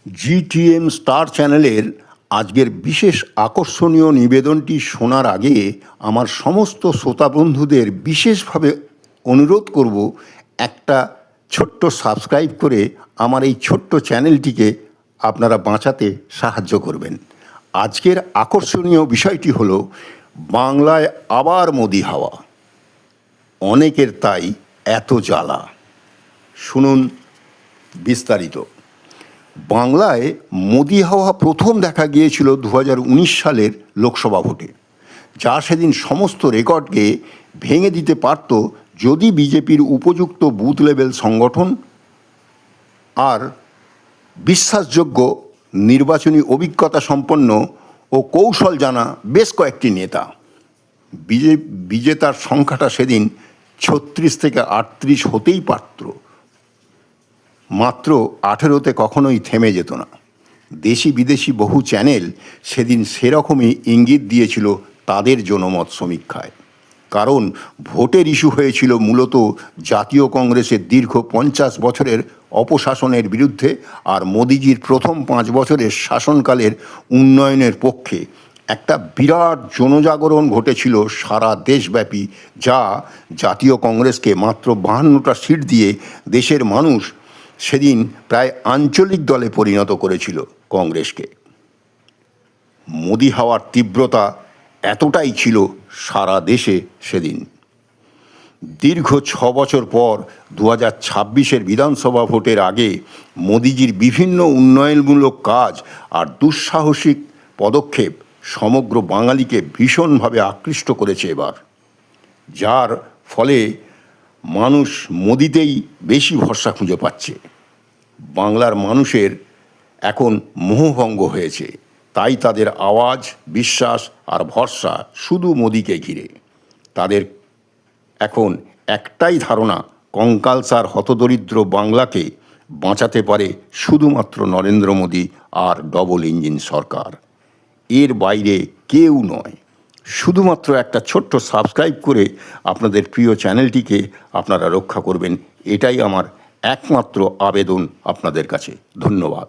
GTM star চ্যানেলের আজকের বিশেষ আকর্ষণীয় নিবেদনটি শোনার আগে আমার সমস্ত শ্রোতা বন্ধুদের বিশেষভাবে অনুরোধ করব, একটা ছোট্ট সাবস্ক্রাইব করে আমার এই ছোট্ট চ্যানেলটিকে আপনারা বাঁচাতে সাহায্য করবেন। আজকের আকর্ষণীয় বিষয়টি হলো বাংলায় আবার মোদি হাওয়া। অনেকের তাই এত জ্বালা। শুনুন বিস্তারিত। বাংলায় মোদি হাওয়া প্রথম দেখা গিয়েছিল 2019 সালের লোকসভা ভোটে, যা সেদিন সমস্ত রেকর্ডকে ভেঙে দিতে পারত যদি বিজেপির উপযুক্ত বুথ লেভেল সংগঠন আর বিশ্বাসযোগ্য নির্বাচনী অভিজ্ঞতা সম্পন্ন ও কৌশল জানা বেশ কয়েকটি নেতা। বিজেতার সংখ্যাটা সেদিন 36 থেকে 38 হতেই পারত, মাত্র 18তে কখনোই থেমে যেত না। দেশি বিদেশি বহু চ্যানেল সেদিন সেরকমই ইঙ্গিত দিয়েছিল তাদের জনমত সমীক্ষায়। কারণ ভোটের ইস্যু হয়েছিল মূলত জাতীয় কংগ্রেসের দীর্ঘ 50 বছরের অপশাসনের বিরুদ্ধে আর মোদিজির প্রথম 5 বছরের শাসনকালের উন্নয়নের পক্ষে। একটা বিরাট জনজাগরণ ঘটেছিল সারা দেশব্যাপী, যা জাতীয় কংগ্রেসকে মাত্র 52টা সিট দিয়ে দেশের মানুষ সেদিন প্রায় আঞ্চলিক দলে পরিণত করেছিল কংগ্রেসকে। মোদি হাওয়ার তীব্রতা এতটাই ছিল সারা দেশে সেদিন। দীর্ঘ 6 বছর পর 2026-এর বিধানসভা ভোটের আগে মোদিজির বিভিন্ন উন্নয়নমূলক কাজ আর দুঃসাহসিক পদক্ষেপ সমগ্র বাঙালিকে ভীষণভাবে আকৃষ্ট করেছে এবার, যার ফলে মানুষ মোদিতেই বেশি ভরসা খুঁজে পাচ্ছে। বাংলার মানুষের এখন মোহভঙ্গ হয়েছে, তাই তাদের আওয়াজ, বিশ্বাস আর ভরসা শুধু মোদিকে ঘিরে। তাদের এখন একটাই ধারণা, কঙ্কালসার হতদরিদ্র বাংলাকে বাঁচাতে পারে শুধুমাত্র নরেন্দ্র মোদি আর ডবল ইঞ্জিন সরকার। এর বাইরে কেউ নয়। শুধুমাত্র একটা ছোট্ট সাবস্ক্রাইব করে আপনাদের প্রিয় চ্যানেলটিকে আপনারা রক্ষা করবেন, এটাই আমার একমাত্র আবেদন আপনাদের কাছে। ধন্যবাদ।